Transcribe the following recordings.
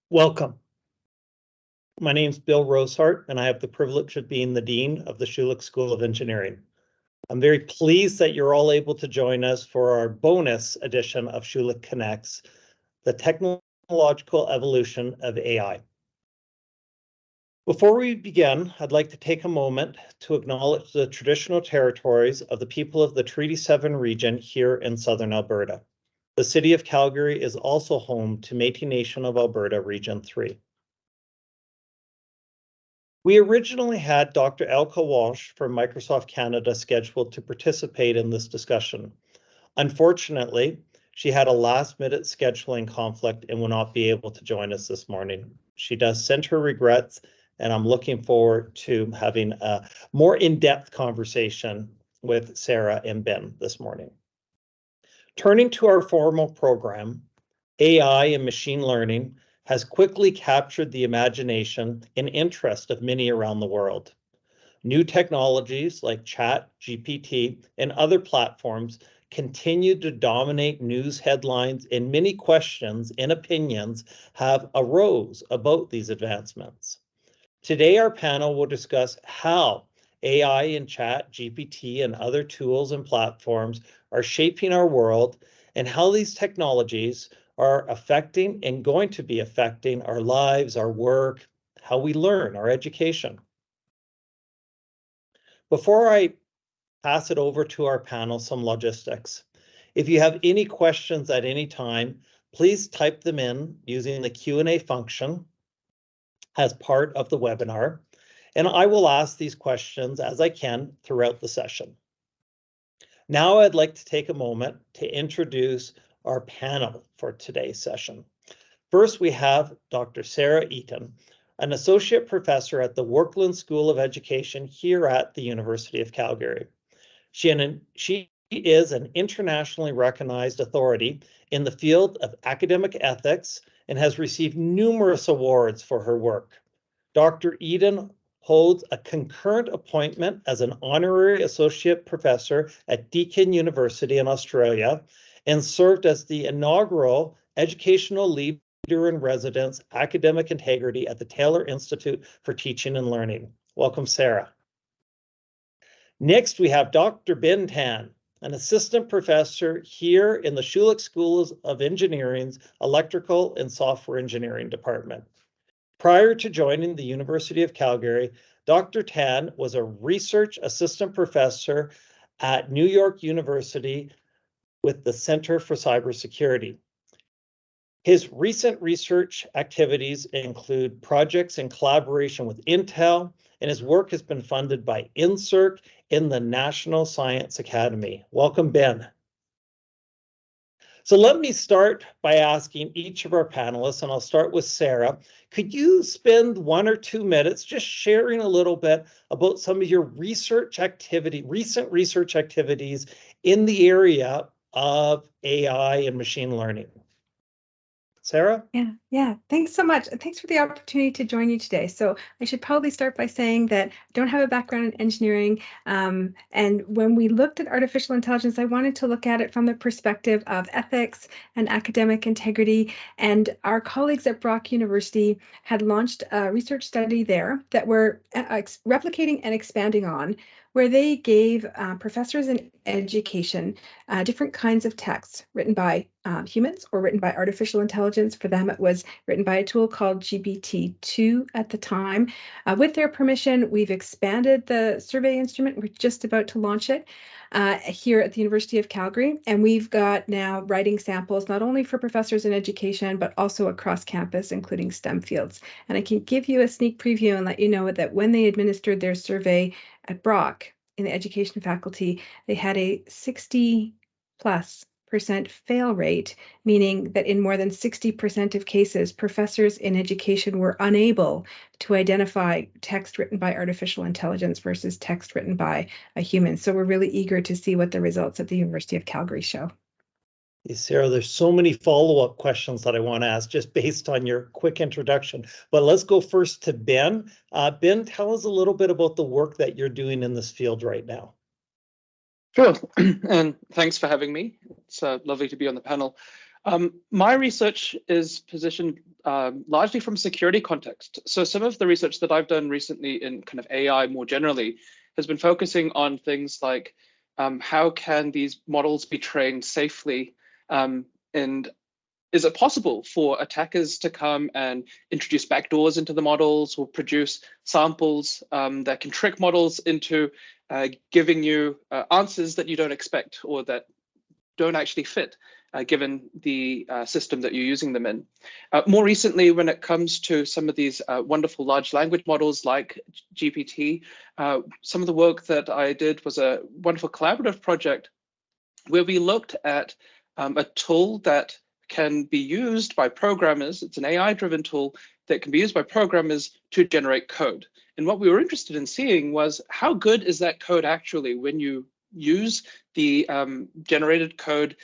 Welcome. My name's Bill Rosehart, and I have the privilege of being the Dean of the Schulich School of Engineering. I'm very pleased that you're all able to join us for our bonus edition of Schulich Connects, the technological evolution of AI. Before we begin, I'd like to take a moment to acknowledge the traditional territories of the people of the Treaty 7 region here in southern Alberta. The city of Calgary is also home to Métis Nation of Alberta Region 3. We originally had Dr. Elka Walsh from Microsoft Canada scheduled to participate in this discussion. Unfortunately, she had a last-minute scheduling conflict and will not be able to join us this morning. She does send her regrets, and I'm looking forward to having a more in-depth conversation with Sarah and Ben this morning. Turning to our formal program, AI and machine learning has quickly captured the imagination and interest of many around the world. New technologies like ChatGPT and other platforms continue to dominate news headlines, and many questions and opinions have arose about these advancements. Today, our panel will discuss how AI and ChatGPT and other tools and platforms are shaping our world and how these technologies are affecting and going to be affecting our lives, our work, how we learn, our education. Before I pass it over to our panel, some logistics. If you have any questions at any time, please type them in using the Q&A function as part of the webinar, and I will ask these questions as I can throughout the session. Now I'd like to take a moment to introduce our panel for today's session. First, we have Dr. Sarah Eaton, an associate professor at the Werklund School of Education here at the University of Calgary. She is an internationally recognized authority in the field of academic ethics and has received numerous awards for her work. Dr. Eaton holds a concurrent appointment as an honorary associate professor at Deakin University in Australia and served as the inaugural educational leader in residence academic integrity at the Taylor Institute for Teaching and Learning. Welcome, Sarah. Next, we have Dr. Ben Tan, an assistant professor here in the Schulich School of Engineering's Electrical and Software Engineering Department. Prior to joining the University of Calgary, Dr. Tan was a research assistant professor at New York University with the Center for Cybersecurity. His recent research activities include projects in collaboration with Intel, and his work has been funded by INSERC in the National Science Academy. Welcome, Ben. So let me start by asking each of our panelists, and I'll start with Sarah. Could you spend 1 or 2 minutes just sharing a little bit about some of your recent research activities in the area of AI and machine learning? Sarah? Yeah. Thanks so much. Thanks for the opportunity to join you today. So I should probably start by saying that I don't have a background in engineering. And when we looked at artificial intelligence, I wanted to look at it from the perspective of ethics and academic integrity. And our colleagues at Brock University had launched a research study there that we're replicating and expanding on, where they gave professors in education different kinds of texts written by humans or written by artificial intelligence. For them, it was written by a tool called GPT-2 at the time. With their permission, we've expanded the survey instrument. We're just about to launch it here at the University of Calgary. And we've got now writing samples, not only for professors in education, but also across campus, including STEM fields. And I can give you a sneak preview and let you know that when they administered their survey at Brock in the education faculty, they had a 60+% fail rate, meaning that in more than 60% of cases, professors in education were unable to identify text written by artificial intelligence versus text written by a human. So we're really eager to see what the results at the University of Calgary show. Sarah, there's so many follow-up questions that I want to ask just based on your quick introduction. But let's go first to Ben. Ben, tell us a little bit about the work that you're doing in this field right now. Sure, and thanks for having me. It's lovely to be on the panel. My research is positioned largely from security context. So some of the research that I've done recently in kind of AI more generally has been focusing on things like how can these models be trained safely, and is it possible for attackers to come and introduce backdoors into the models or produce samples that can trick models into giving you answers that you don't expect or that don't actually fit given the system that you're using them in. More recently, when it comes to some of these wonderful large language models like GPT, some of the work that I did was a wonderful collaborative project where we looked at a tool that can be used by programmers. It's an AI-driven tool that can be used by programmers to generate code. And what we were interested in seeing was how good is that code actually when you use the generated code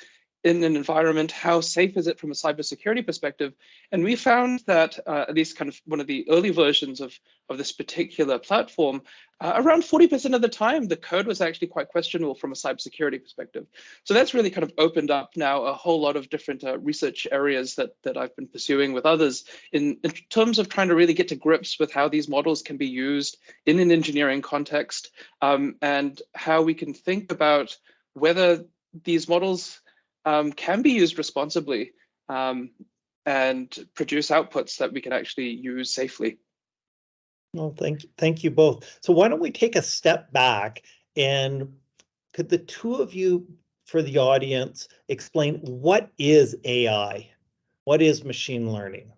in an environment, how safe is it from a cybersecurity perspective? And we found that at least kind of one of the early versions of this particular platform, around 40% of the time, the code was actually quite questionable from a cybersecurity perspective. So that's really kind of opened up now a whole lot of different research areas that I've been pursuing with others in terms of trying to really get to grips with how these models can be used in an engineering context, and how we can think about whether these models can be used responsibly and produce outputs that we can actually use safely. Well, thank you both. So why don't we take a step back, and could the two of you, for the audience, explain what is AI? What is machine learning?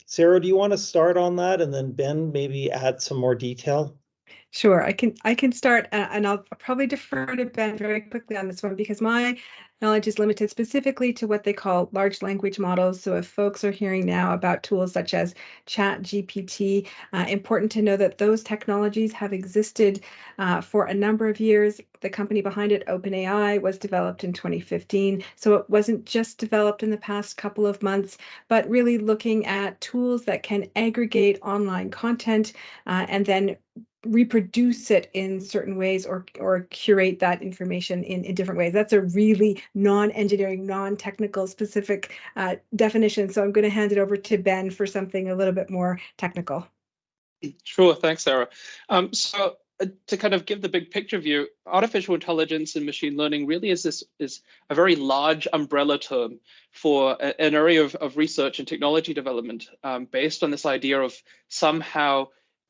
Sarah, do you want to start on that, and then Ben maybe add some more detail? Sure, I can start, and I'll probably defer to Ben very quickly on this one because my knowledge is limited specifically to what they call large language models. So if folks are hearing now about tools such as ChatGPT, important to know that those technologies have existed for a number of years. The company behind it, OpenAI, was developed in 2015. So it wasn't just developed in the past couple of months, but really looking at tools that can aggregate online content and then reproduce it in certain ways or curate that information in different ways. That's a really non-engineering, non-technical specific definition. So I'm going to hand it over to Ben for something a little bit more technical. Sure, thanks, Sarah. So to kind of give the big picture view, artificial intelligence and machine learning really is a very large umbrella term for an area of research and technology development based on this idea of somehow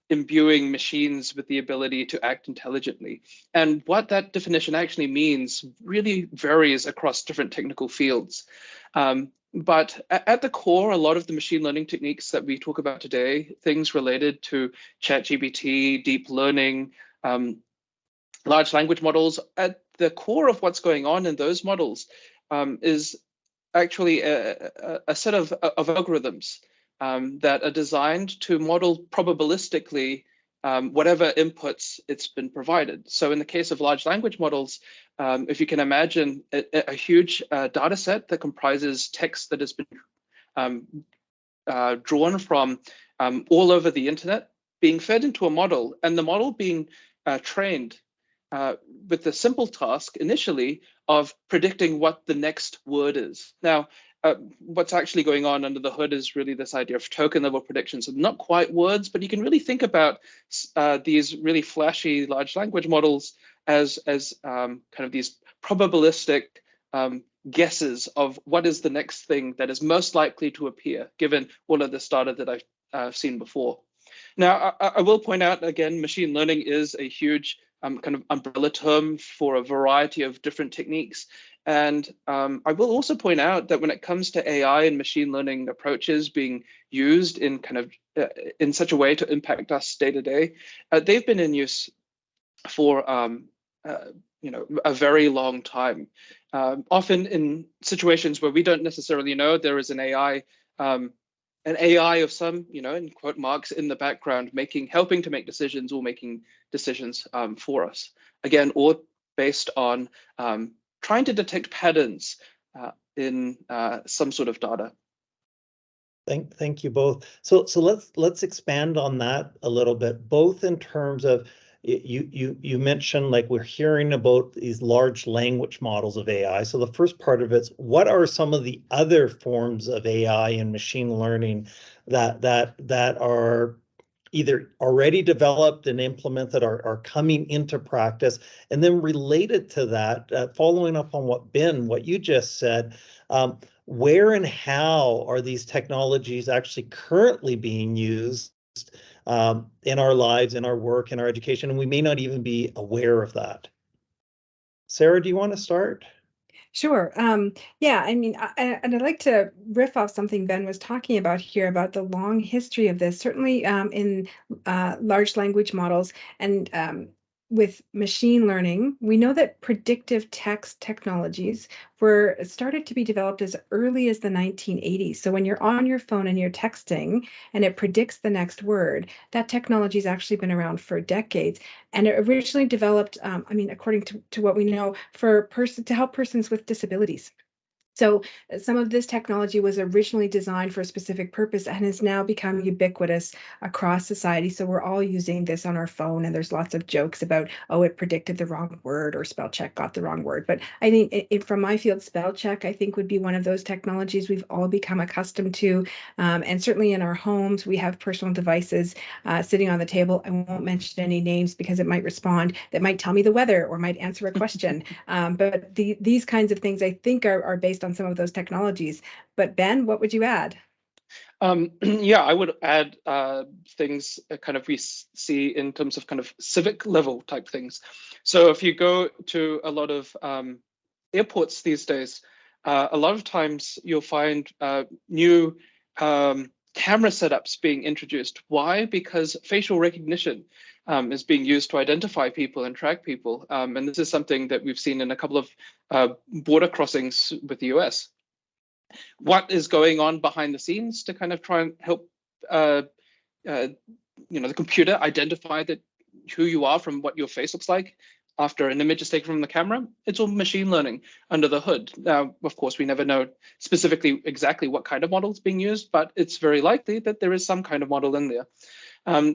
imbuing machines with the ability to act intelligently. And what that definition actually means really varies across different technical fields. But at the core, a lot of the machine learning techniques that we talk about today, things related to ChatGPT, deep learning, large language models, at the core of what's going on in those models is actually a set of algorithms that are designed to model probabilistically whatever inputs it's been provided. So in the case of large language models, if you can imagine a huge data set that comprises text that has been drawn from all over the internet, being fed into a model, and the model being trained with the simple task initially of predicting what the next word is. Now, what's actually going on under the hood is really this idea of token level predictions, so not quite words, but you can really think about these really flashy large language models as kind of these probabilistic guesses of what is the next thing that is most likely to appear, given all of this data that I've seen before. Now, I will point out again, machine learning is a huge kind of umbrella term for a variety of different techniques. And I will also point out that when it comes to AI and machine learning approaches being used in kind of in such a way to impact us day to day, they've been in use for a very long time. Often in situations where we don't necessarily know there is an AI of some, in quote marks, in the background, helping to make decisions or making decisions for us. Again, all based on trying to detect patterns in some sort of data. Thank you both. So let's expand on that a little bit, both in terms of, You mentioned, like, we're hearing about these large language models of AI. So the first part of it's, what are some of the other forms of AI and machine learning that are either already developed and implemented or are coming into practice? And then related to that, following up on what you just said, where and how are these technologies actually currently being used in our lives, in our work, in our education, and we may not even be aware of that? Sarah, do you want to start? Sure. Yeah, I mean, and I'd like to riff off something Ben was talking about here about the long history of this, certainly in large language models and with machine learning. We know that predictive text technologies were started to be developed as early as the 1980s. So when you're on your phone and you're texting and it predicts the next word, that technology has actually been around for decades. And it originally developed, I mean, according to what we know, to help persons with disabilities. So some of this technology was originally designed for a specific purpose and has now become ubiquitous across society. So we're all using this on our phone, and there's lots of jokes about, oh, it predicted the wrong word, or spell check got the wrong word. But I think from my field, spell check, I think, would be one of those technologies we've all become accustomed to. And certainly in our homes, we have personal devices sitting on the table. I won't mention any names because it might respond, that might tell me the weather or might answer a question. But these kinds of things, I think, are based on some of those technologies. But Ben, what would you add? Yeah, I would add things kind of we see in terms of kind of civic level type things. So if you go to a lot of airports these days, a lot of times you'll find new camera setups being introduced. Why? Because facial recognition is being used to identify people and track people. And this is something that we've seen in a couple of border crossings with the US. What is going on behind the scenes to kind of try and help the computer identify that who you are from what your face looks like after an image is taken from the camera? It's all machine learning under the hood. Now, of course, we never know specifically exactly what kind of model is being used, but it's very likely that there is some kind of model in there.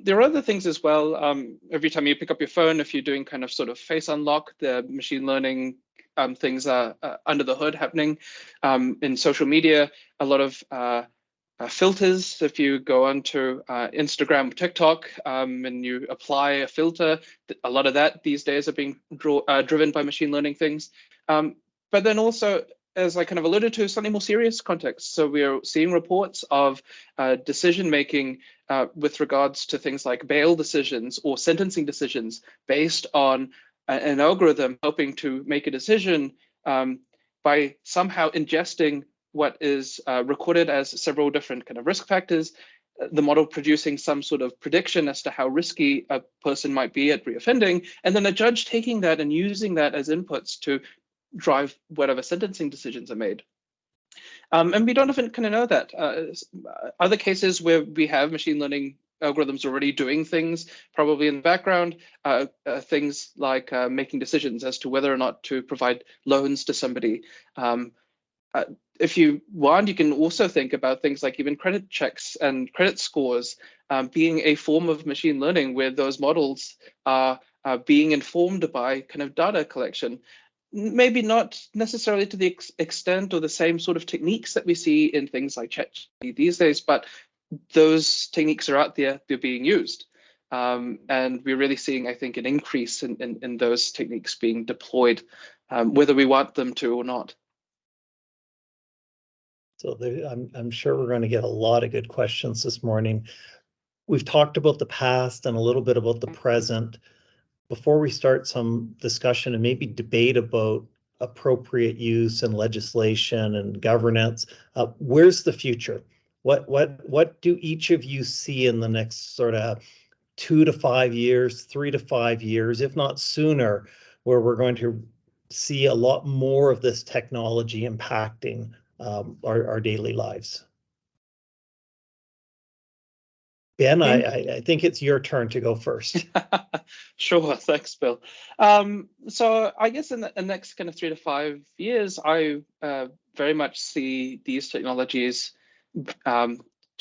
There are other things as well. Every time you pick up your phone, if you're doing kind of sort of face unlock, the machine learning things are under the hood happening. In social media, a lot of filters. If you go onto Instagram, TikTok, and you apply a filter, a lot of that these days are being driven by machine learning things. But then also, as I kind of alluded to, slightly more serious context. So we are seeing reports of decision making with regards to things like bail decisions or sentencing decisions based on an algorithm helping to make a decision by somehow ingesting what is recorded as several different kind of risk factors, the model producing some sort of prediction as to how risky a person might be at reoffending, and then a judge taking that and using that as inputs to drive whatever sentencing decisions are made. And we don't even kind of know that. Other cases where we have machine learning algorithms already doing things, probably in the background, things like making decisions as to whether or not to provide loans to somebody. If you want, you can also think about things like even credit checks and credit scores being a form of machine learning, where those models are being informed by kind of data collection. Maybe not necessarily to the extent or the same sort of techniques that we see in things like ChatGPT these days, but those techniques are out there, they're being used. And we're really seeing, I think, an increase in those techniques being deployed, whether we want them to or not. So I'm sure we're going to get a lot of good questions this morning. We've talked about the past and a little bit about the present. Before we start some discussion and maybe debate about appropriate use and legislation and governance, where's the future? What do each of you see in the next sort of 2 to 5 years, 3 to 5 years, if not sooner, where we're going to see a lot more of this technology impacting our daily lives? Ben, I think it's your turn to go first. Sure, thanks, Bill. So I guess in the next kind of 3 to 5 years, I very much see these technologies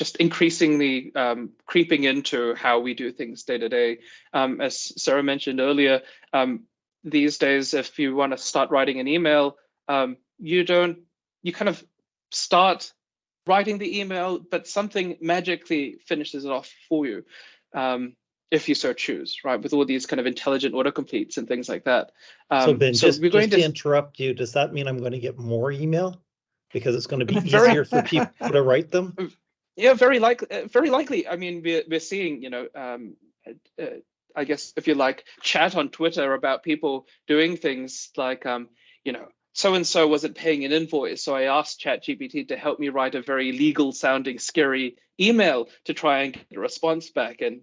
just increasingly creeping into how we do things day to day. As Sarah mentioned earlier, these days, if you want to start writing an email, you kind of start writing the email, but something magically finishes it off for you, if you so choose, right? With all these kind of intelligent autocompletes and things like that. So Ben, so just we're going to interrupt you, does that mean I'm going to get more email because it's going to be easier for people to write them? Yeah, very likely. Very likely. I mean, we're seeing, I guess if you like, chat on Twitter about people doing things like, so and so wasn't paying an invoice, so I asked ChatGPT to help me write a very legal sounding, scary email to try and get a response back, and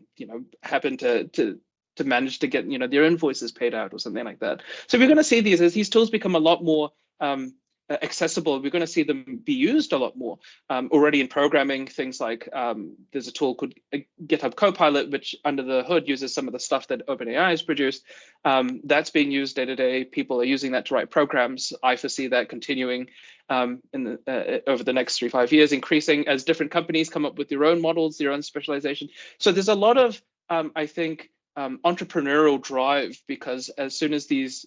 happen to manage to get their invoices paid out or something like that. So we're going to see these as these tools become a lot more accessible. We're going to see them be used a lot more already in programming. Things like there's a tool called GitHub Copilot, which under the hood uses some of the stuff that OpenAI has produced. That's being used day to day. People are using that to write programs. I foresee that continuing over the next 3-5 years, increasing as different companies come up with their own models, their own specialization. So there's a lot of, I think, entrepreneurial drive, because as soon as these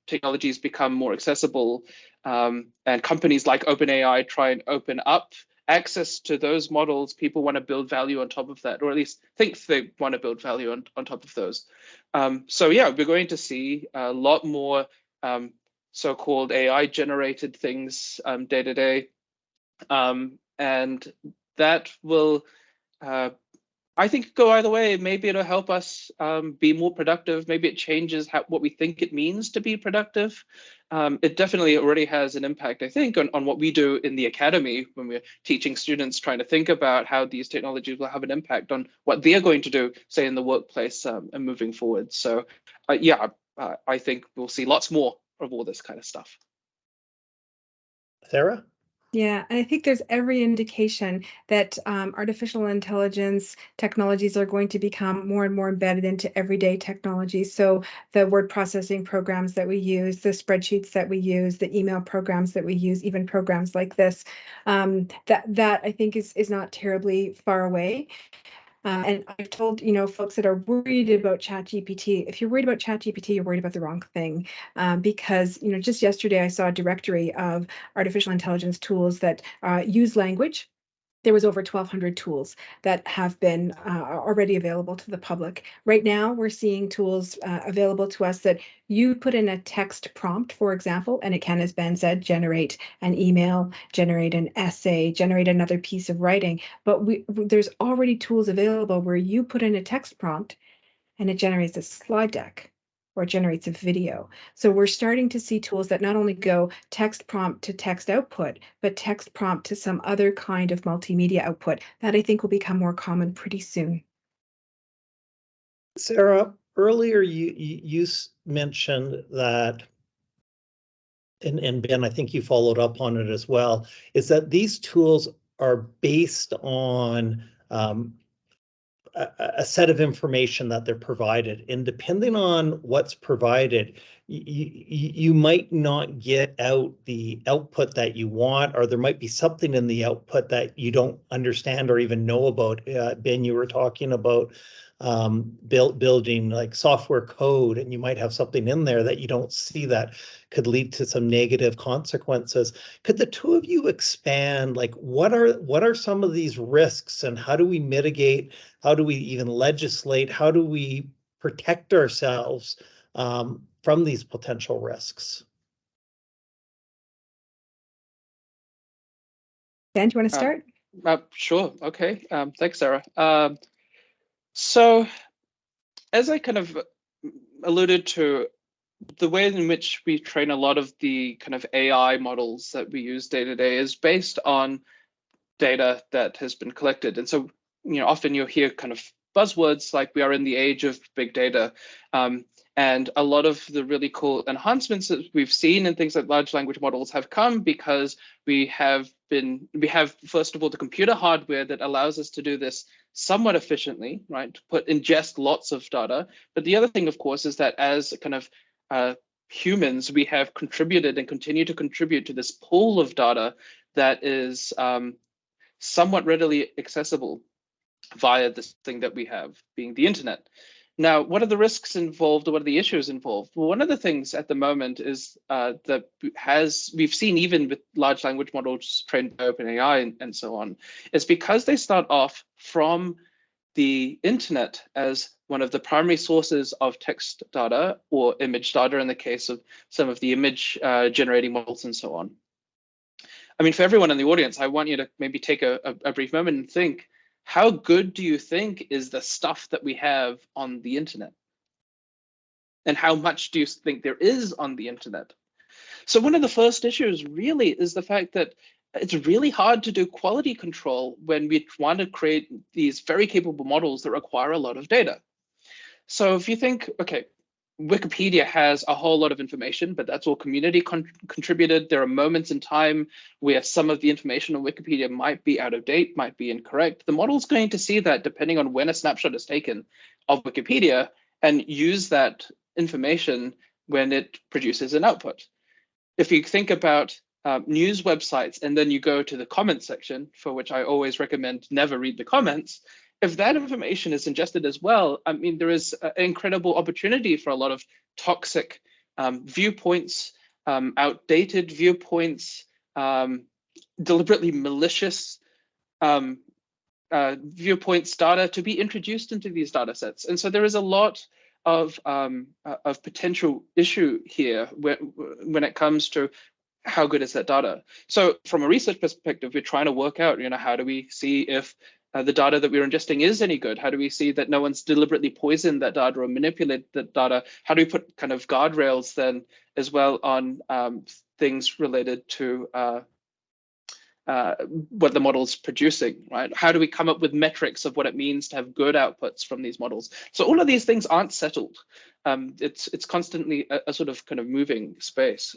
technologies become more accessible, and companies like OpenAI try and open up access to those models, people want to build value on top of that, or at least think they want to build value on top of those. So yeah, we're going to see a lot more so-called AI-generated things day to day, and that will, I think, go either way. Maybe it'll help us be more productive. Maybe it changes what we think it means to be productive. It definitely already has an impact, I think, on what we do in the academy when we're teaching students, trying to think about how these technologies will have an impact on what they're going to do, say, in the workplace and moving forward. So yeah, I think we'll see lots more of all this kind of stuff. Sarah? Yeah, and I think there's every indication that artificial intelligence technologies are going to become more and more embedded into everyday technology. So the word processing programs that we use, the spreadsheets that we use, the email programs that we use, even programs like this, that I think is not terribly far away. And I've told, folks that are worried about ChatGPT, if you're worried about ChatGPT, you're worried about the wrong thing. Because, just yesterday I saw a directory of artificial intelligence tools that use language. There was over 1,200 tools that have been already available to the public. Right now, we're seeing tools available to us that you put in a text prompt, for example, and it can, as Ben said, generate an email, generate an essay, generate another piece of writing. But there's already tools available where you put in a text prompt and it generates a slide deck, or it generates a video. So we're starting to see tools that not only go text prompt to text output, but text prompt to some other kind of multimedia output that I think will become more common pretty soon. Sarah, earlier you mentioned that, and Ben, I think you followed up on it as well, is that these tools are based on a set of information that they're provided, and depending on what's provided, you might not get out the output that you want, or there might be something in the output that you don't understand or even know about. Ben, you were talking about building like software code, and you might have something in there that you don't see that could lead to some negative consequences. Could the two of you expand, like what are some of these risks, and how do we mitigate? How do we even legislate? How do we protect ourselves from these potential risks? Ben, do you want to start? Sure. Okay. Thanks, Sarah. So as I kind of alluded to, the way in which we train a lot of the kind of AI models that we use day to day is based on data that has been collected. And so, often you'll hear kind of buzzwords like we are in the age of big data. And a lot of the really cool enhancements that we've seen in things like large language models have come because we have first of all the computer hardware that allows us to do this somewhat efficiently, right? To ingest lots of data. But the other thing, of course, is that as kind of humans, we have contributed and continue to contribute to this pool of data that is somewhat readily accessible via this thing that we have, being the internet. Now, what are the risks involved, or what are the issues involved? Well, one of the things at the moment is that we've seen even with large language models trained by OpenAI and so on, is because they start off from the internet as one of the primary sources of text data or image data in the case of some of the image generating models and so on. I mean, for everyone in the audience, I want you to maybe take a brief moment and think, how good do you think is the stuff that we have on the internet? And how much do you think there is on the internet? So one of the first issues really is the fact that it's really hard to do quality control when we want to create these very capable models that require a lot of data. So if you think, okay, Wikipedia has a whole lot of information, but that's all community contributed. There are moments in time where some of the information on Wikipedia might be out of date, might be incorrect. The model's going to see that depending on when a snapshot is taken of Wikipedia and use that information when it produces an output. If you think about news websites and then you go to the comments section, for which I always recommend never read the comments, if that information is ingested as well, I mean, there is an incredible opportunity for a lot of toxic viewpoints, outdated viewpoints, deliberately malicious viewpoints data to be introduced into these data sets. And so there is a lot of potential issue here when it comes to how good is that data. So from a research perspective, we're trying to work out, how do we see if the data that we're ingesting is any good? How do we see that no one's deliberately poisoned that data or manipulated that data? How do we put kind of guardrails then as well on things related to what the model's producing, right? How do we come up with metrics of what it means to have good outputs from these models? So all of these things aren't settled. It's constantly a sort of kind of moving space.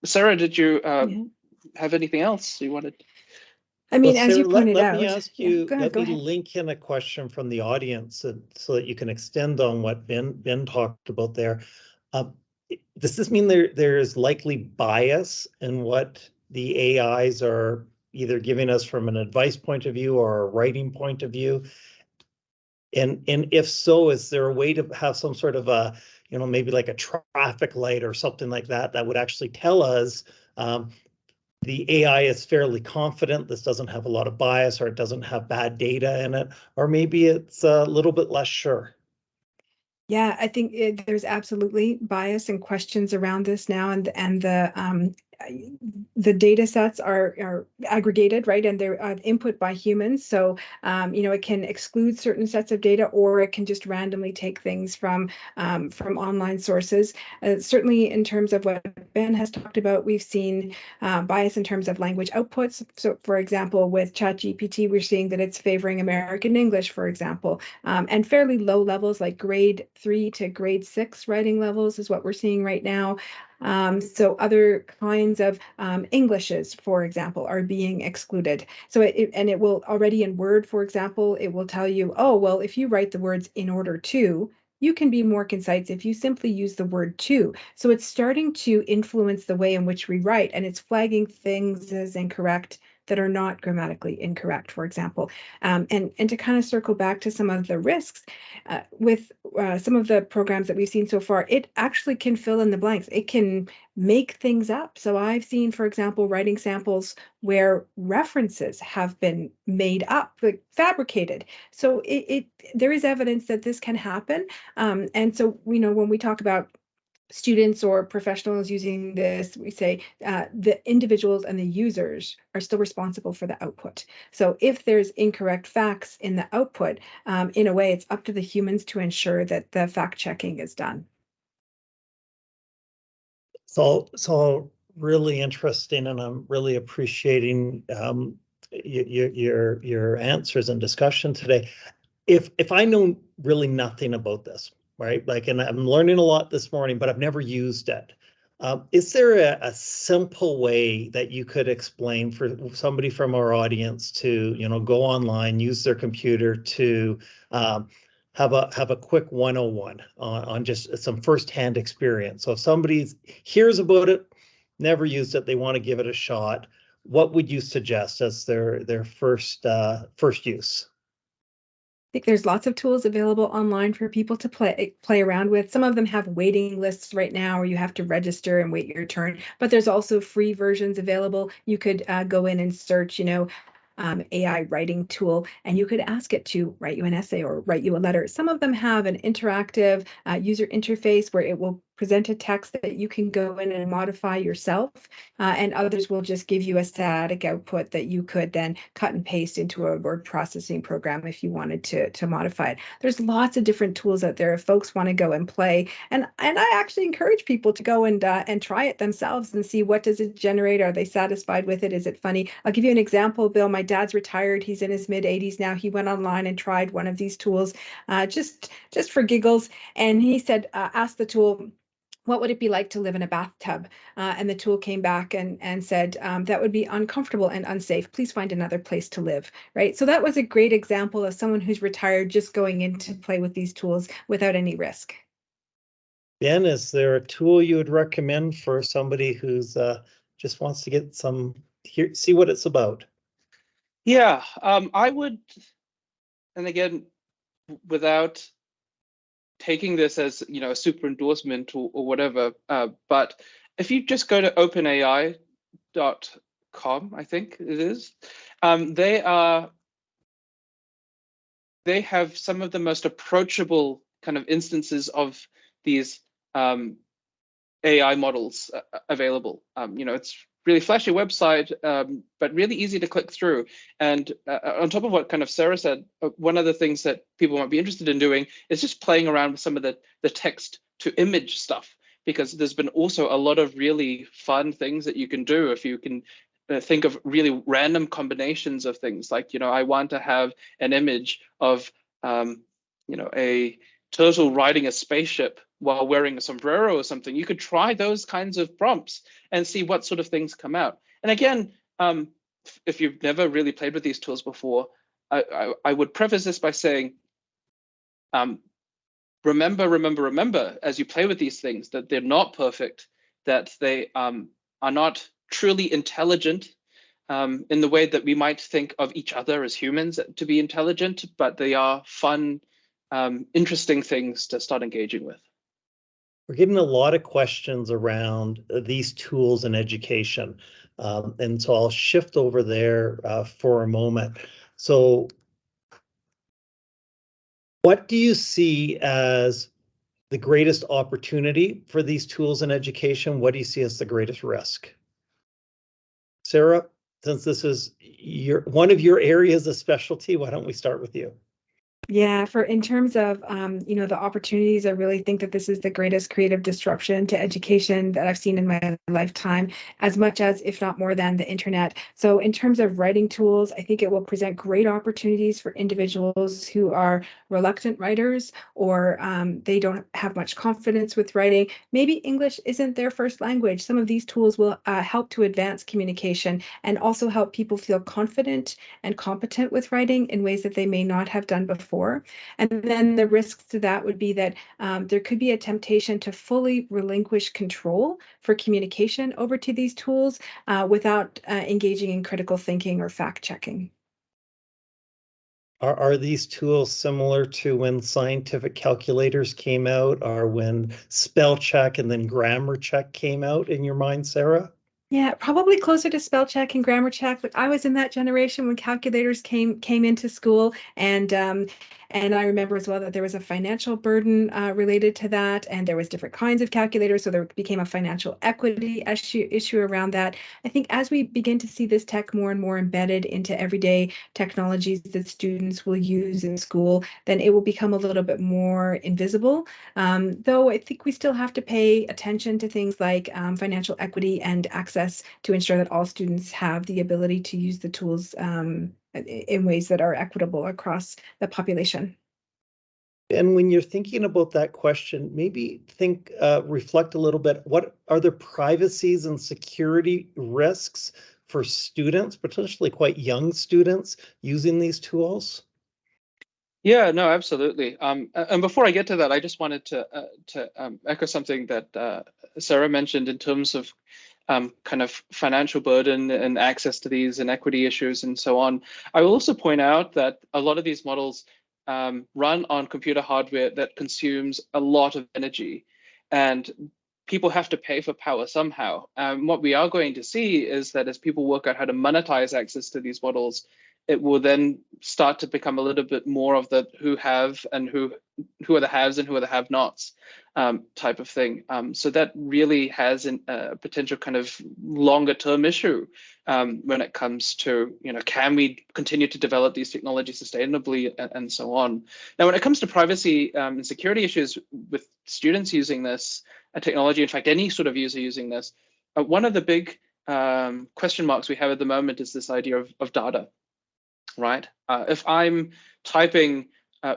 Sarah, did you have anything else you wanted? I mean, Well, as Sarah, you pointed let out, me ask you, let me link in a question from the audience so that you can extend on what Ben talked about there. Does this mean there is likely bias in what the AIs are either giving us from an advice point of view or a writing point of view? And if so, is there a way to have some sort of a, maybe like a traffic light or something like that would actually tell us the AI is fairly confident, this doesn't have a lot of bias, or it doesn't have bad data in it, or maybe it's a little bit less sure? Yeah, I think there's absolutely bias and questions around this now, and the data sets are aggregated, right, and they're input by humans. So it can exclude certain sets of data, or it can just randomly take things from online sources. Certainly, in terms of what Ben has talked about, we've seen bias in terms of language outputs. So, for example, with ChatGPT, we're seeing that it's favoring American English, for example, and fairly low levels like grade 3 to grade 6 writing levels is what we're seeing right now. So other kinds of Englishes, for example, are being excluded. So it will already in Word, for example, it will tell you, oh, well, if you write the words in order to, you can be more concise if you simply use the word to. So it's starting to influence the way in which we write, and it's flagging things as incorrect that are not grammatically incorrect, for example. And to kind of circle back to some of the risks, with some of the programs that we've seen so far, it actually can fill in the blanks. It can make things up. So I've seen, for example, writing samples where references have been made up, like fabricated. So there is evidence that this can happen. And so, when we talk about students or professionals using this, we say the individuals and the users are still responsible for the output. So if there's incorrect facts in the output, in a way, it's up to the humans to ensure that the fact checking is done. So really interesting, and I'm really appreciating your answers and discussion today. If I know really nothing about this, right? Like, and I'm learning a lot this morning, but I've never used it. Is there a simple way that you could explain for somebody from our audience to, go online, use their computer to have a quick 101 on just some firsthand experience? So if somebody hears about it, never used it, they want to give it a shot, what would you suggest as their first use? I think there's lots of tools available online for people to play around with. Some of them have waiting lists right now where you have to register and wait your turn, but there's also free versions available. You could go in and search, AI writing tool, and you could ask it to write you an essay or write you a letter. Some of them have an interactive user interface where it will present a text that you can go in and modify yourself, and others will just give you a static output that you could then cut and paste into a word processing program if you wanted to modify it. There's lots of different tools out there if folks want to go and play, and I actually encourage people to go and try it themselves and see, what does it generate? Are they satisfied with it? Is it funny? I'll give you an example, Bill. My dad's retired. He's in his mid-80s now. He went online and tried one of these tools just for giggles, and he said, ask the tool, what would it be like to live in a bathtub? And the tool came back and said, that would be uncomfortable and unsafe. Please find another place to live, right? So that was a great example of someone who's retired just going in to play with these tools without any risk. Ben, is there a tool you would recommend for somebody who's just wants to get see what it's about? Yeah, I would, and again, without taking this as a super endorsement or whatever, but if you just go to openai.com, I think it is, they have some of the most approachable kind of instances of these AI models available. It's really flashy website, but really easy to click through. And on top of what kind of Sarah said, one of the things that people might be interested in doing is just playing around with some of the text to image stuff, because there's been also a lot of really fun things that you can do if you can think of really random combinations of things. Like, I want to have an image of, a turtle riding a spaceship while wearing a sombrero or something. You could try those kinds of prompts and see what sort of things come out. And again, if you've never really played with these tools before, I would preface this by saying, remember, as you play with these things, that they're not perfect, that they are not truly intelligent in the way that we might think of each other as humans to be intelligent, but they are fun, interesting things to start engaging with. We're getting a lot of questions around these tools in education. And so I'll shift over there for a moment. So what do you see as the greatest opportunity for these tools in education? What do you see as the greatest risk? Sarah, since this is one of your areas of specialty, why don't we start with you? Yeah, in terms of the opportunities, I really think that this is the greatest creative disruption to education that I've seen in my lifetime, as much as, if not more than, the internet. So in terms of writing tools, I think it will present great opportunities for individuals who are reluctant writers, or they don't have much confidence with writing. Maybe English isn't their first language. Some of these tools will help to advance communication and also help people feel confident and competent with writing in ways that they may not have done before. And then the risks to that would be that there could be a temptation to fully relinquish control for communication over to these tools without engaging in critical thinking or fact checking. Are these tools similar to when scientific calculators came out, or when spell check and then grammar check came out in your mind, Sarah? Yeah, probably closer to spell check and grammar check. But I was in that generation when calculators came into school, and I remember as well that there was a financial burden related to that, and there was different kinds of calculators, so there became a financial equity issue around that. I think as we begin to see this tech more and more embedded into everyday technologies that students will use in school, then it will become a little bit more invisible. Though I think we still have to pay attention to things like financial equity and access to ensure that all students have the ability to use the tools in ways that are equitable across the population. And when you're thinking about that question, maybe reflect a little bit. What are the privacies and security risks for students, potentially quite young students, using these tools? Yeah, no, absolutely. And before I get to that, I just wanted to echo something that Sarah mentioned in terms of kind of financial burden and access to these and equity issues and so on. I will also point out that a lot of these models run on computer hardware that consumes a lot of energy, and people have to pay for power somehow. What we are going to see is that as people work out how to monetize access to these models, it will then start to become a little bit more of the who have and who are the haves and who are the have-nots type of thing. So that really has a potential kind of longer-term issue when it comes to, can we continue to develop these technologies sustainably and so on. Now, when it comes to privacy and security issues with students using this technology, in fact, any sort of user using this, one of the big question marks we have at the moment is this idea of data, right? If I'm typing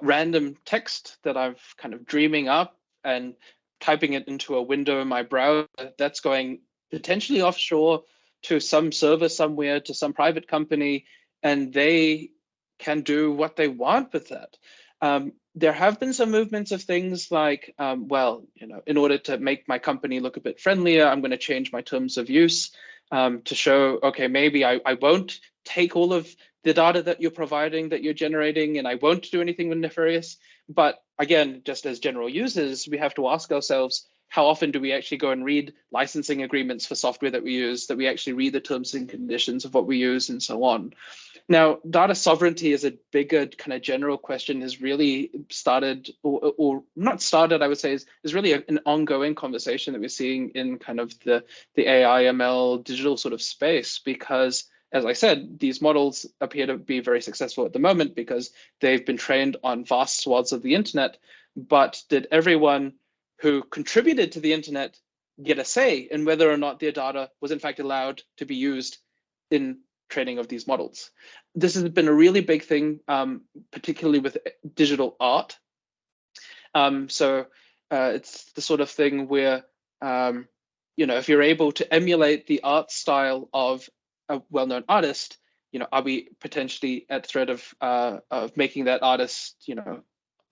random text that I've kind of dreaming up and typing it into a window in my browser, that's going potentially offshore to some server somewhere, to some private company, and they can do what they want with that. There have been some movements of things like, well, in order to make my company look a bit friendlier, I'm going to change my terms of use to show, okay, maybe I won't take all of the data that you're providing, that you're generating, and I won't do anything nefarious. But again, just as general users, we have to ask ourselves, how often do we actually go and read licensing agreements for software that we use, that we actually read the terms and conditions of what we use and so on? Now, data sovereignty is a bigger kind of general question, has really started, or not started, I would say, is really an ongoing conversation that we're seeing in kind of the AI, ML, digital sort of space, because as I said, these models appear to be very successful at the moment because they've been trained on vast swaths of the internet. But did everyone who contributed to the internet get a say in whether or not their data was in fact allowed to be used in training of these models? This has been a really big thing, particularly with digital art. So it's the sort of thing where, if you're able to emulate the art style of a well-known artist, are we potentially at threat of making that artist,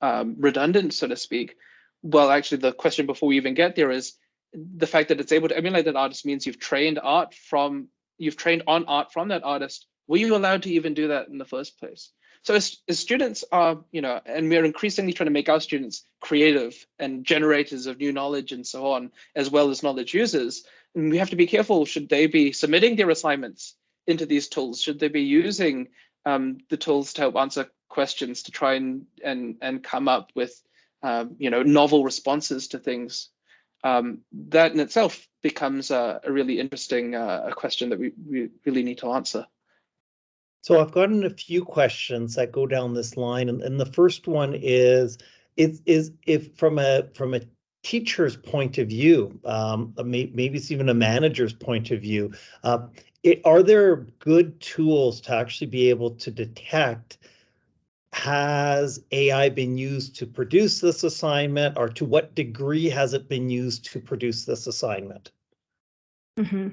redundant, so to speak? Well, actually, the question before we even get there is the fact that it's able to emulate that artist means you've trained on art from that artist. Were you allowed to even do that in the first place? So as students are, and we're increasingly trying to make our students creative and generators of new knowledge and so on, as well as knowledge users. And we have to be careful, should they be submitting their assignments into these tools? Should they be using the tools to help answer questions, to try and come up with, novel responses to things? That in itself becomes a really interesting question that we really need to answer. So I've gotten a few questions that go down this line, and the first one is if from a teacher's point of view, maybe it's even a manager's point of view, are there good tools to actually be able to detect, has AI been used to produce this assignment, or to what degree has it been used to produce this assignment? Mm-hmm.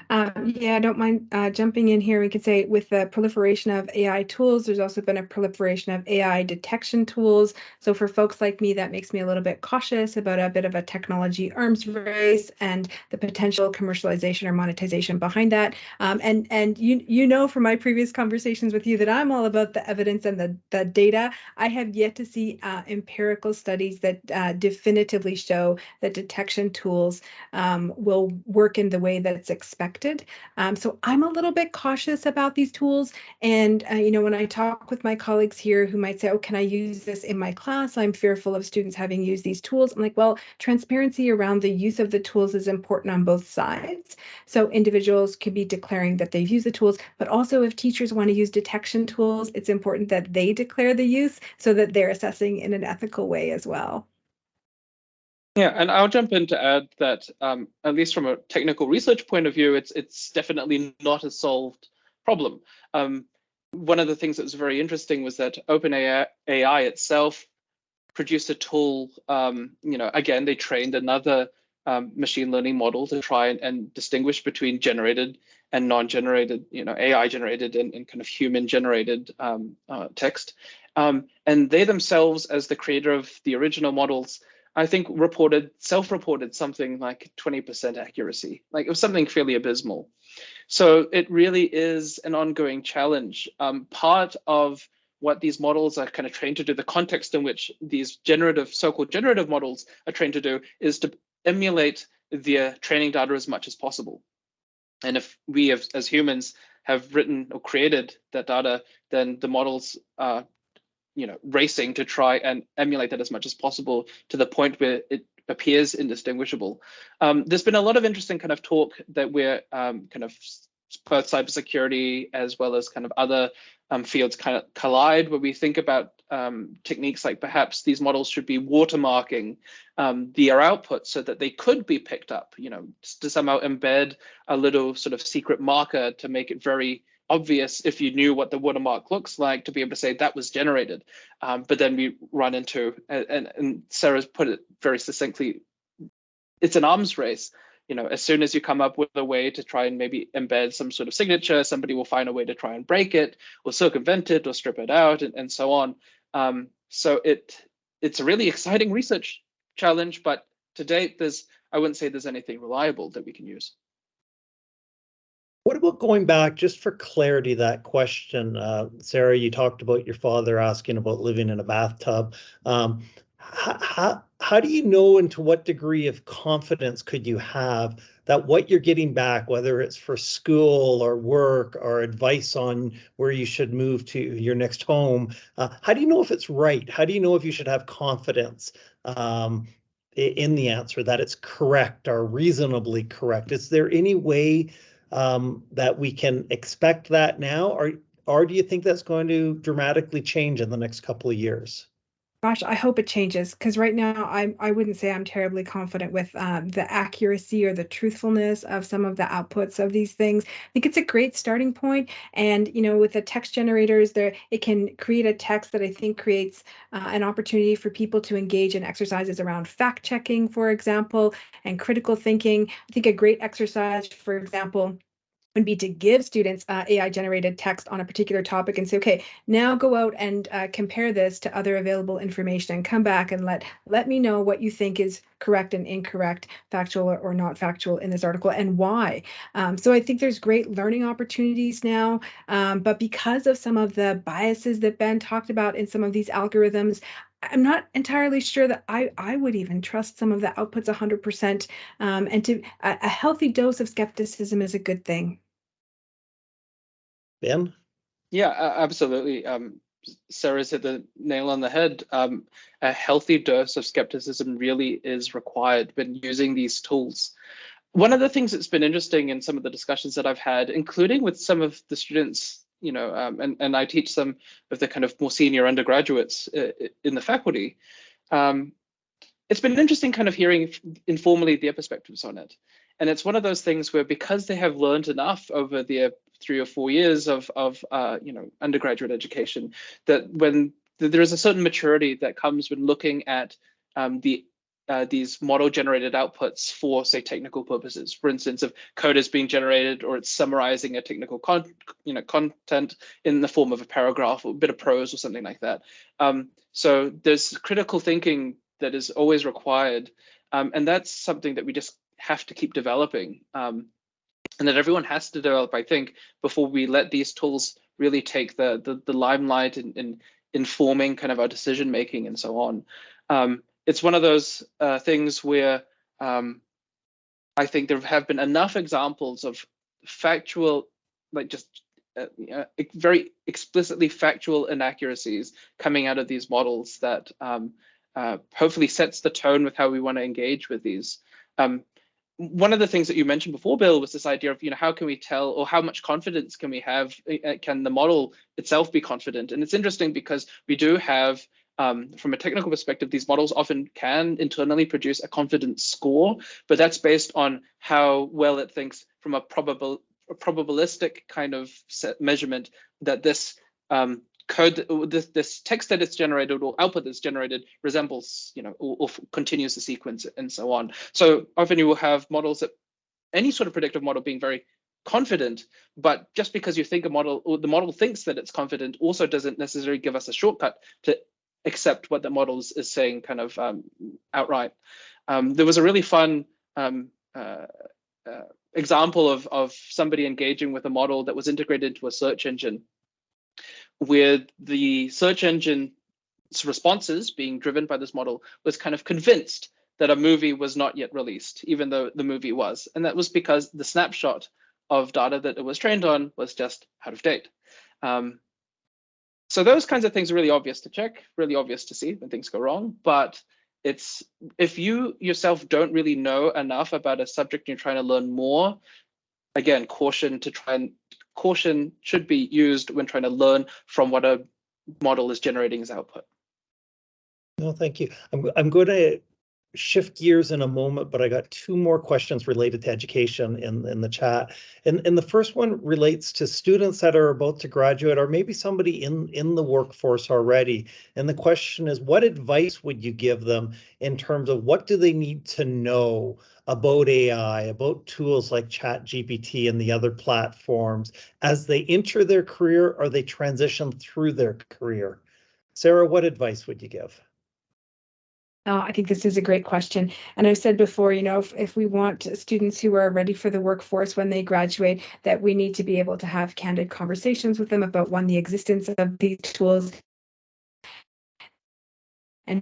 Yeah, I don't mind jumping in here. We could say with the proliferation of AI tools, there's also been a proliferation of AI detection tools. So for folks like me, that makes me a little bit cautious about a bit of a technology arms race and the potential commercialization or monetization behind that. And you know from my previous conversations with you that I'm all about the evidence and the data. I have yet to see empirical studies that definitively show that detection tools will work in the way that's expected. So I'm a little bit cautious about these tools. And, when I talk with my colleagues here who might say, oh, can I use this in my class? I'm fearful of students having used these tools. I'm like, well, transparency around the use of the tools is important on both sides. So individuals could be declaring that they've used the tools, but also if teachers want to use detection tools, it's important that they declare the use so that they're assessing in an ethical way as well. Yeah, and I'll jump in to add that at least from a technical research point of view, it's definitely not a solved problem. One of the things that was very interesting was that OpenAI itself produced a tool. Again, they trained another machine learning model to try and distinguish between generated and non-generated, AI generated and kind of human generated text. And they themselves, as the creator of the original models, I think self-reported something like 20% accuracy. Like it was something fairly abysmal. So it really is an ongoing challenge. Part of what these models are kind of trained to do, the context in which these so-called generative models are trained to do, is to emulate their training data as much as possible. And if we as humans have written or created that data, then the models are racing to try and emulate that as much as possible to the point where it appears indistinguishable. There's been a lot of interesting kind of talk that we're kind of both cybersecurity as well as kind of other fields kind of collide, where we think about techniques like perhaps these models should be watermarking their output so that they could be picked up, to somehow embed a little sort of secret marker to make it very obvious if you knew what the watermark looks like to be able to say that was generated. But then we run into, and Sarah's put it very succinctly, it's an arms race. As soon as you come up with a way to try and maybe embed some sort of signature, somebody will find a way to try and break it or circumvent it or strip it out and so on. So it's a really exciting research challenge, but to date, I wouldn't say there's anything reliable that we can use. What about going back, just for clarity, that question, Sarah, you talked about your father asking about living in a bathtub. How do you know, and to what degree of confidence could you have that what you're getting back, whether it's for school or work or advice on where you should move to your next home, how do you know if it's right? How do you know if you should have confidence in the answer, that it's correct or reasonably correct? Is there any way that we can expect that now, or do you think that's going to dramatically change in the next couple of years? Gosh, I hope it changes, because right now I wouldn't say I'm terribly confident with the accuracy or the truthfulness of some of the outputs of these things. I think it's a great starting point, and with the text generators, it can create a text that I think creates an opportunity for people to engage in exercises around fact checking, for example, and critical thinking. I think a great exercise, for example, would be to give students AI generated text on a particular topic and say, okay, now go out and compare this to other available information and come back and let me know what you think is correct and incorrect, factual or not factual in this article, and why. So I think there's great learning opportunities now, but because of some of the biases that Ben talked about in some of these algorithms, I'm not entirely sure that I would even trust some of the outputs 100%. And a healthy dose of skepticism is a good thing. Ben? Yeah, absolutely. Sarah's hit the nail on the head. A healthy dose of skepticism really is required when using these tools. One of the things that's been interesting in some of the discussions that I've had, including with some of the students, and I teach some of the kind of more senior undergraduates in the faculty, it's been interesting kind of hearing informally their perspectives on it. And it's one of those things where, because they have learned enough over their 3 or 4 years of undergraduate education, that when there is a certain maturity that comes when looking at these model generated outputs for, say, technical purposes. For instance, if code is being generated or it's summarizing a technical content in the form of a paragraph or a bit of prose or something like that. So there's critical thinking that is always required, and that's something that we just have to keep developing, and that everyone has to develop, I think, before we let these tools really take the limelight in informing kind of our decision making and so on. It's one of those things where I think there have been enough examples of factual, like just very explicitly factual inaccuracies coming out of these models that hopefully sets the tone with how we want to engage with these. One of the things that you mentioned before, Bill, was this idea of, how can we tell, or how much confidence can we have? Can the model itself be confident? And it's interesting because we do have, from a technical perspective, these models often can internally produce a confidence score, but that's based on how well it thinks from a probabilistic kind of measurement that this code, this text that it's generated or output that's generated resembles, or continues the sequence and so on. So often you will have models that, any sort of predictive model, being very confident, but just because you think a model, or the model thinks that it's confident, also doesn't necessarily give us a shortcut to accept what the model is saying kind of outright. There was a really fun example of somebody engaging with a model that was integrated into a search engine, where the search engine's responses being driven by this model was kind of convinced that a movie was not yet released, even though the movie was. And that was because the snapshot of data that it was trained on was just out of date. So those kinds of things are really obvious to check, really obvious to see when things go wrong. But it's, if you yourself don't really know enough about a subject and you're trying to learn more, again, caution should be used when trying to learn from what a model is generating as output. No, thank you. I'm going to shift gears in a moment, but I got two more questions related to education in the chat. And the first one relates to students that are about to graduate, or maybe somebody in the workforce already. And the question is, what advice would you give them in terms of what do they need to know about AI, about tools like ChatGPT and the other platforms as they enter their career or they transition through their career? Sarah, what advice would you give? I think this is a great question. And I've said before, you know, if we want students who are ready for the workforce when they graduate, that we need to be able to have candid conversations with them about, one, the existence of these tools and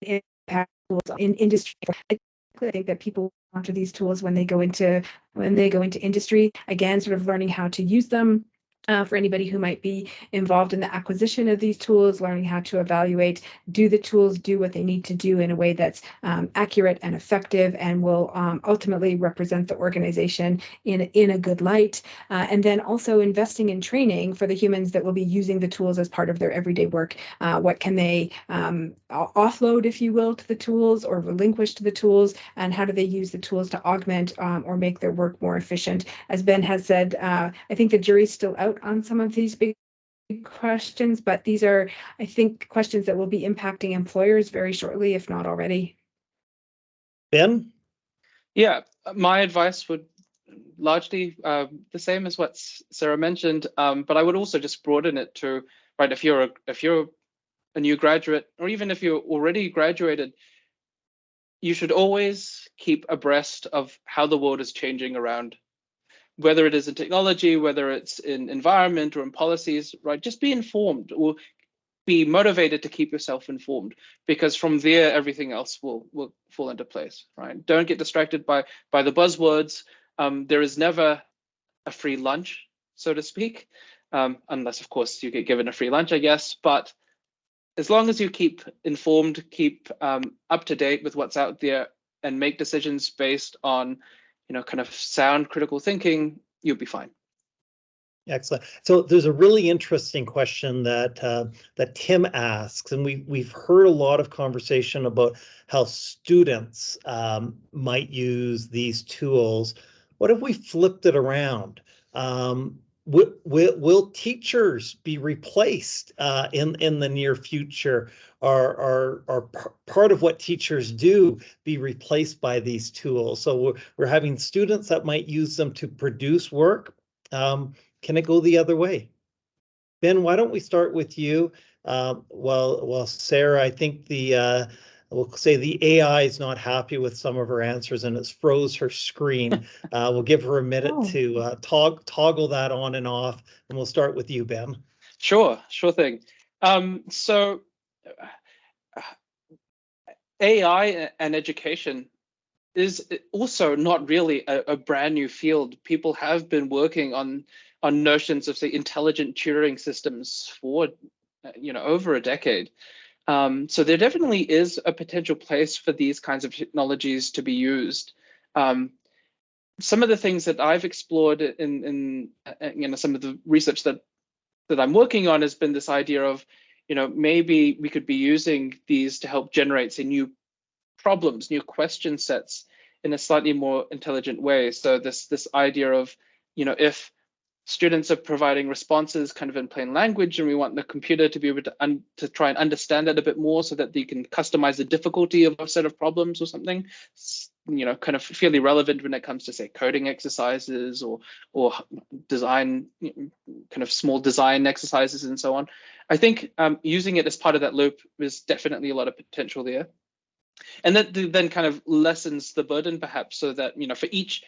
impact tools in industry. I think that people after these tools when they go into industry, again, sort of learning how to use them. For anybody who might be involved in the acquisition of these tools, learning how to evaluate, do the tools do what they need to do in a way that's accurate and effective and will ultimately represent the organization in a good light. And then also investing in training for the humans that will be using the tools as part of their everyday work. What can they offload, if you will, to the tools or relinquish to the tools, and how do they use the tools to augment or make their work more efficient? As Ben has said, I think the jury's still out on some of these big questions, but these are, I think, questions that will be impacting employers very shortly, if not already. Ben? Yeah, my advice would largely the same as what Sarah mentioned, but I would also just broaden it to, right, if you're a new graduate, or even if you're already graduated, you should always keep abreast of how the world is changing around, whether it is in technology, whether it's in environment or in policies, right? Just be informed, or be motivated to keep yourself informed, because from there, everything else will fall into place, right? Don't get distracted by the buzzwords. There is never a free lunch, so to speak, unless, of course, you get given a free lunch, I guess. But as long as you keep informed, keep up to date with what's out there, and make decisions based on, you know, kind of sound critical thinking, you'll be fine. Excellent. So there's a really interesting question that that Tim asks, and we've heard a lot of conversation about how students might use these tools. What if we flipped it around? Will teachers be replaced in the near future? Are part of what teachers do be replaced by these tools? So we're having students that might use them to produce work. Can it go the other way? Ben, why don't we start with you? Well, Sarah, I think we'll say the AI is not happy with some of her answers and it's froze her screen. We'll give her a minute to toggle that on and off, and we'll start with you, Ben. Sure thing. So AI and education is also not really a brand new field. People have been working on notions of, say, intelligent tutoring systems for over a decade. So there definitely is a potential place for these kinds of technologies to be used. Some of the things that I've explored in some of the research that I'm working on has been this idea of, maybe we could be using these to help generate, say, new problems, new question sets in a slightly more intelligent way. So this idea of, if students are providing responses kind of in plain language, and we want the computer to be able to try and understand that a bit more so that they can customize the difficulty of a set of problems or something. kind of fairly relevant when it comes to, say, coding exercises or design, kind of small design exercises and so on. I think using it as part of that loop is definitely a lot of potential there. And that then kind of lessens the burden, perhaps, so that, for each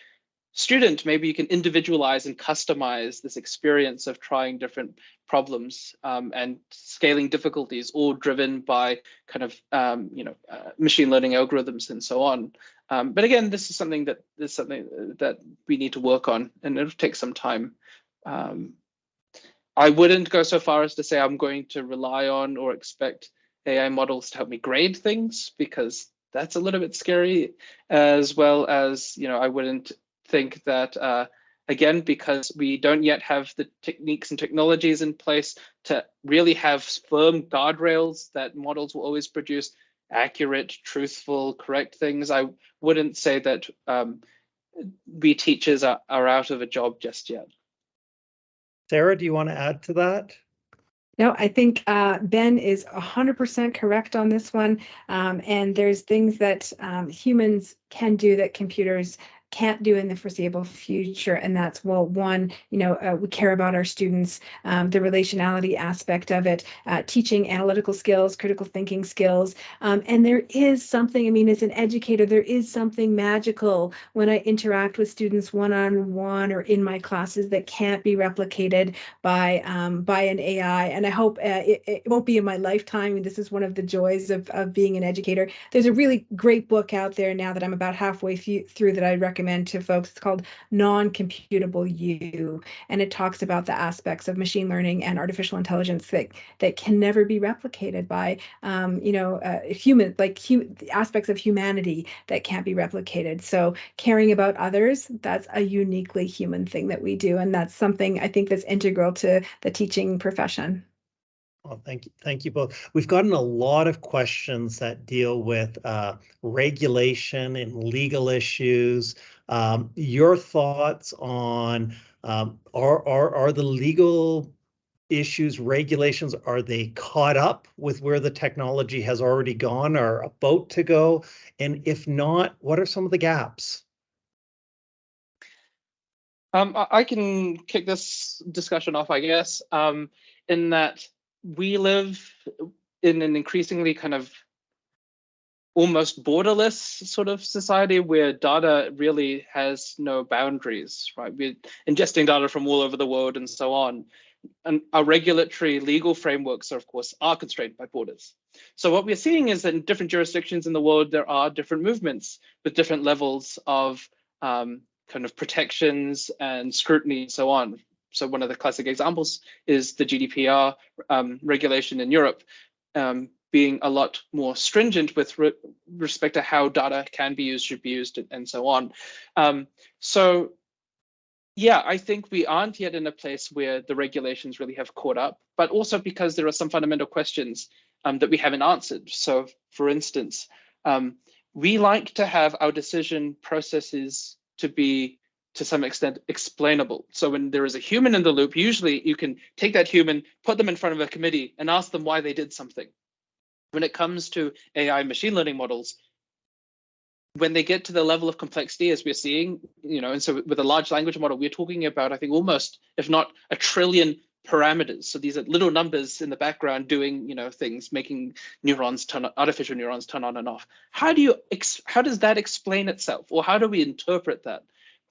student, maybe you can individualize and customize this experience of trying different problems and scaling difficulties, all driven by kind of machine learning algorithms and so on. But again, this is something that we need to work on, and it'll take some time. I wouldn't go so far as to say I'm going to rely on or expect AI models to help me grade things, because that's a little bit scary, as well as, I wouldn't think that, again, because we don't yet have the techniques and technologies in place to really have firm guardrails that models will always produce accurate, truthful, correct things. I wouldn't say that we teachers are out of a job just yet. Sarah, do you want to add to that? No, I think Ben is 100% correct on this one. And there's things that humans can do that computers can't do in the foreseeable future. And that's, well, one, we care about our students, the relationality aspect of it, teaching analytical skills, critical thinking skills. And there is something, as an educator, there is something magical when I interact with students one-on-one or in my classes that can't be replicated by an AI. And I hope it won't be in my lifetime. This is one of the joys of being an educator. There's a really great book out there now that I'm about halfway through that I recommend to folks. It's called Non-Computable You, and it talks about the aspects of machine learning and artificial intelligence that can never be replicated by aspects of humanity that can't be replicated. So caring about others, that's a uniquely human thing that we do, and that's something I think that's integral to the teaching profession. Well, thank you both. We've gotten a lot of questions that deal with regulation and legal issues. Your thoughts on are the legal issues, regulations, are they caught up with where the technology has already gone or about to go? And if not, what are some of the gaps? I can kick this discussion off, I guess, in that we live in an increasingly kind of almost borderless sort of society where data really has no boundaries, right? We're ingesting data from all over the world and so on. And our regulatory legal frameworks are, of course, constrained by borders. So what we're seeing is that in different jurisdictions in the world, there are different movements with different levels of kind of protections and scrutiny and so on. So one of the classic examples is the GDPR regulation in Europe, being a lot more stringent with respect to how data can be used, should be used, and so on. So yeah, I think we aren't yet in a place where the regulations really have caught up, but also because there are some fundamental questions that we haven't answered. So for instance, we like to have our decision processes to be, to some extent, explainable. So when there is a human in the loop, usually you can take that human, put them in front of a committee and ask them why they did something. When it comes to AI machine learning models, when they get to the level of complexity as we're seeing, and so with a large language model, we're talking about, I think, almost, if not a trillion parameters. So these are little numbers in the background doing, things, making artificial neurons turn on and off. How does that explain itself? Or how do we interpret that?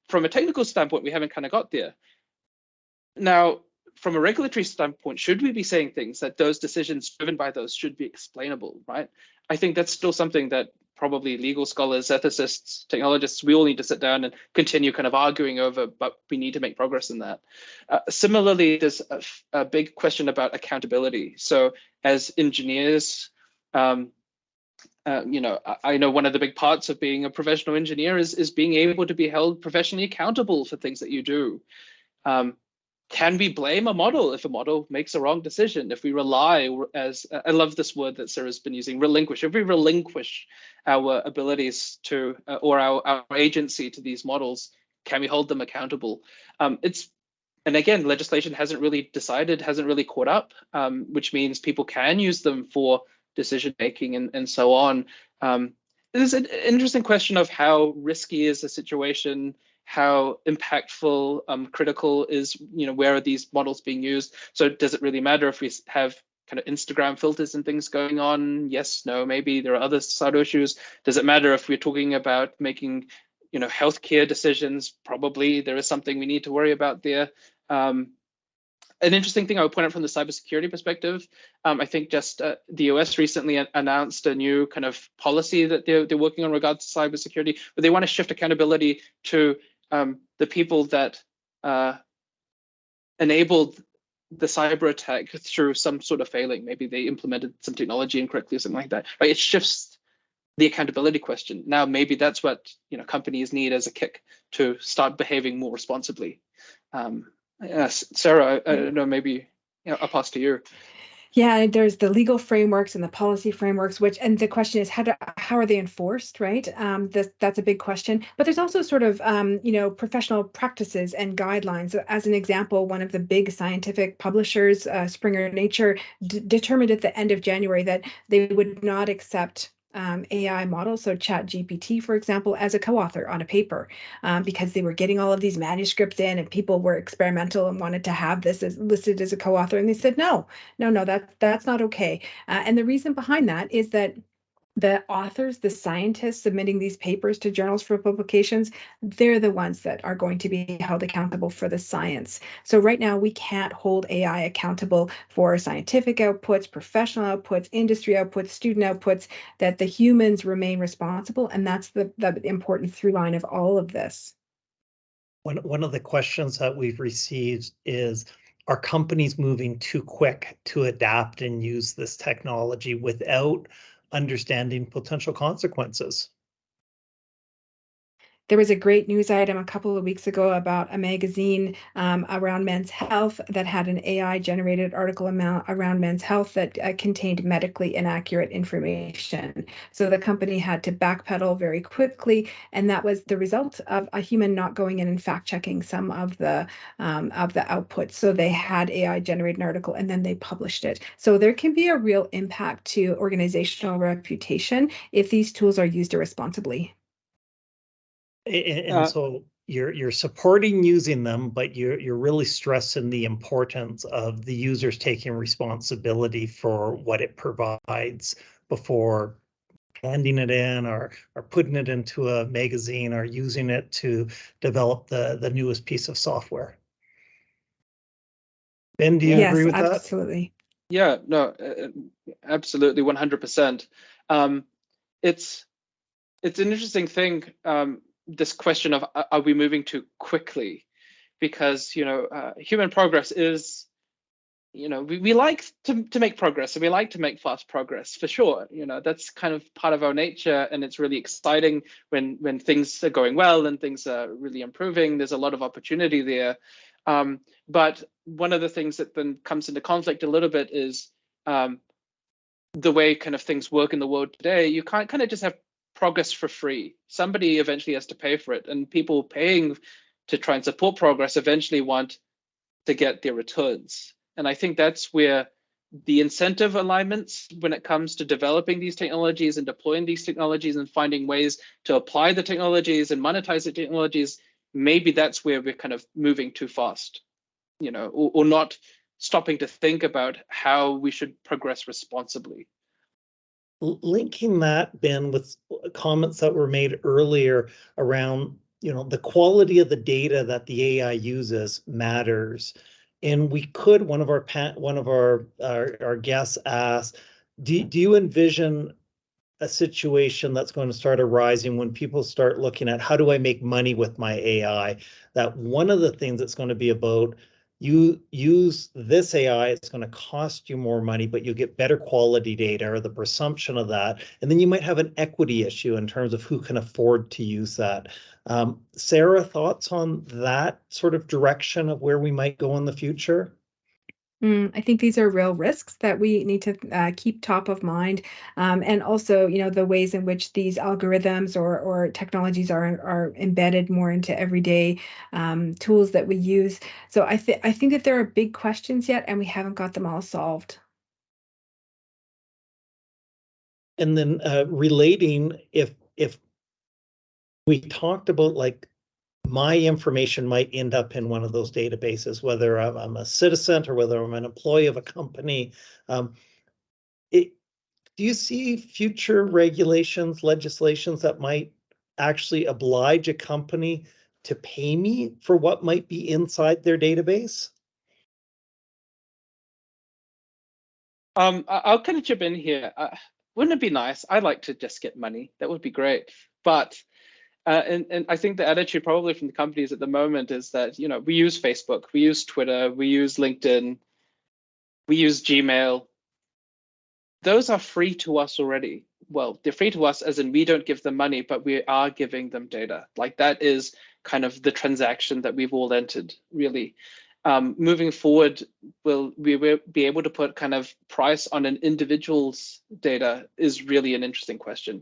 From a technical standpoint, we haven't kind of got there. Now, from a regulatory standpoint, should we be saying things that those decisions driven by those should be explainable, right? I think that's still something that probably legal scholars, ethicists, technologists, we all need to sit down and continue kind of arguing over, but we need to make progress in that. Similarly, there's a big question about accountability. So as engineers, I know one of the big parts of being a professional engineer is being able to be held professionally accountable for things that you do. Can we blame a model if a model makes a wrong decision? If we rely, as I love this word that Sarah's been using, relinquish. If we relinquish our abilities to, or our agency to these models, can we hold them accountable? And again, legislation hasn't really decided, hasn't really caught up, which means people can use them for decision making and so on. There's an interesting question of how risky is the situation, how impactful, critical is, where are these models being used? So does it really matter if we have kind of Instagram filters and things going on? Yes, no, maybe. There are other societal issues. Does it matter if we're talking about making, healthcare decisions? Probably there is something we need to worry about there. An interesting thing I would point out from the cybersecurity perspective, I think just the US recently announced a new kind of policy that they're working on regards to cybersecurity, but they want to shift accountability to the people that enabled the cyber attack through some sort of failing. Maybe they implemented some technology incorrectly or something like that. Right? It shifts the accountability question. Now maybe that's what companies need as a kick to start behaving more responsibly. Yes, Sarah, I don't know, maybe I'll pass to you. Yeah, there's the legal frameworks and the policy frameworks, and the question is how are they enforced, right? That's a big question. But there's also sort of professional practices and guidelines. So as an example, one of the big scientific publishers, Springer Nature, determined at the end of January that they would not accept AI models, so ChatGPT, for example, as a co-author on a paper, because they were getting all of these manuscripts in, and people were experimental and wanted to have this as listed as a co-author, and they said no, that's not okay. And the reason behind that is that the authors, the scientists submitting these papers to journals for publications, they're the ones that are going to be held accountable for the science. So right now we can't hold AI accountable for scientific outputs, professional outputs, industry outputs, student outputs, that the humans remain responsible. And that's the important through line of all of this. One of the questions that we've received is, are companies moving too quick to adapt and use this technology without understanding potential consequences? There was a great news item a couple of weeks ago about a magazine around men's health that had an AI-generated article around men's health that contained medically inaccurate information. So the company had to backpedal very quickly, and that was the result of a human not going in and fact-checking some of the outputs. So they had AI-generated an article, and then they published it. So there can be a real impact to organizational reputation if these tools are used irresponsibly. And so you're supporting using them, but you're really stressing the importance of the users taking responsibility for what it provides before handing it in or putting it into a magazine or using it to develop the newest piece of software. Ben, do you agree with that? Yes, absolutely. Yeah, no, absolutely, 100%. It's an interesting thing, this question of are we moving too quickly? Because human progress is, we like to make progress, and we like to make fast progress for sure. That's kind of part of our nature, and it's really exciting when things are going well and things are really improving. There's a lot of opportunity there. But one of the things that then comes into conflict a little bit is the way kind of things work in the world today. You can't kind of just have progress for free. Somebody eventually has to pay for it, and people paying to try and support progress eventually want to get their returns. And I think that's where the incentive alignments when it comes to developing these technologies and deploying these technologies and finding ways to apply the technologies and monetize the technologies, maybe that's where we're kind of moving too fast, or not stopping to think about how we should progress responsibly. Linking that, Ben, with comments that were made earlier around, the quality of the data that the AI uses matters. And we could, one of our guests asked, do you envision a situation that's going to start arising when people start looking at how do I make money with my AI? That one of the things that's going to be about, you use this AI, it's going to cost you more money, but you get better quality data, or the presumption of that. And then you might have an equity issue in terms of who can afford to use that. Sarah, thoughts on that sort of direction of where we might go in the future? I think these are real risks that we need to keep top of mind. And also, the ways in which these algorithms or technologies are embedded more into everyday tools that we use. So I think that there are big questions yet, and we haven't got them all solved. And then relating, if if we talked about like my information might end up in one of those databases, whether I'm a citizen or whether I'm an employee of a company. Do you see future regulations, legislations that might actually oblige a company to pay me for what might be inside their database? I'll kind of chip in here. Wouldn't it be nice? I'd like to just get money. That would be great. But and I think the attitude probably from the companies at the moment is that, you know, we use Facebook, we use Twitter, we use LinkedIn, we use Gmail. Those are free to us already. Well, they're free to us as in we don't give them money, but we are giving them data. Like that is kind of the transaction that we've all entered, really. Moving forward, will we be able to put kind of price on an individual's data is really an interesting question.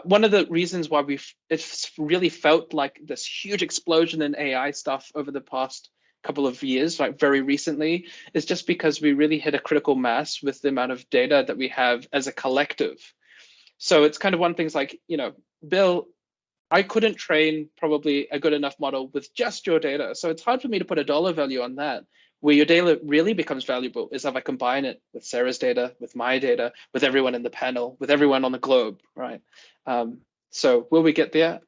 One of the reasons why it's really felt like this huge explosion in AI stuff over the past couple of years, like very recently, is just because we really hit a critical mass with the amount of data that we have as a collective. So it's kind of one thing's like, you know, Bill, I couldn't train probably a good enough model with just your data. So it's hard for me to put a dollar value on that. Where your data really becomes valuable is if I combine it with Sarah's data, with my data, with everyone in the panel, with everyone on the globe, right? So will we get there?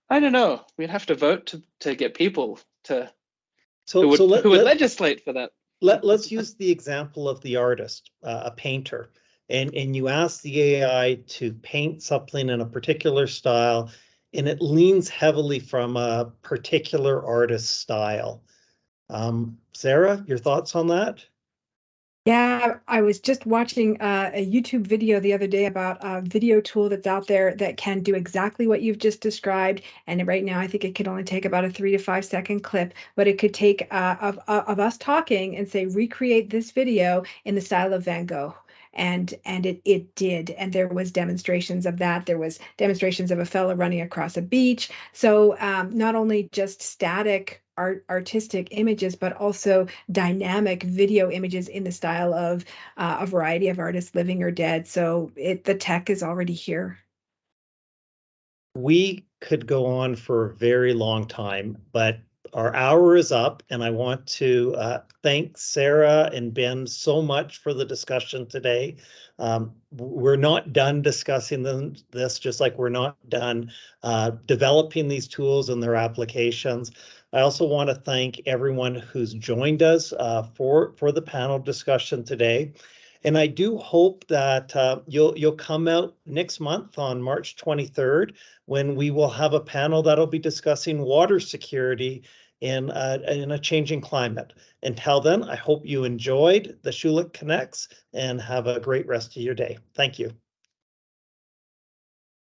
I don't know. We'd have to vote to get people to who would legislate for that. Let's use the example of the artist, a painter, and you ask the AI to paint something in a particular style, and it leans heavily from a particular artist's style. Sarah, your thoughts on that? Yeah, I was just watching a YouTube video the other day about a video tool that's out there that can do exactly what you've just described. And right now, I think it could only take about a 3 to 5 second clip, but it could take of us talking and say, recreate this video in the style of Van Gogh. And it did. And there was demonstrations of that. There was demonstrations of a fella running across a beach. So not only just static artistic images, but also dynamic video images in the style of a variety of artists, living or dead. So the tech is already here. We could go on for a very long time, but our hour is up, and I want to thank Sarah and Ben so much for the discussion today. We're not done discussing this, just like we're not done developing these tools and their applications. I also want to thank everyone who's joined us for the panel discussion today. And I do hope that you'll come out next month on March 23rd, when we will have a panel that'll be discussing water security in a changing climate. Until then, I hope you enjoyed the Schulich Connects and have a great rest of your day. Thank you.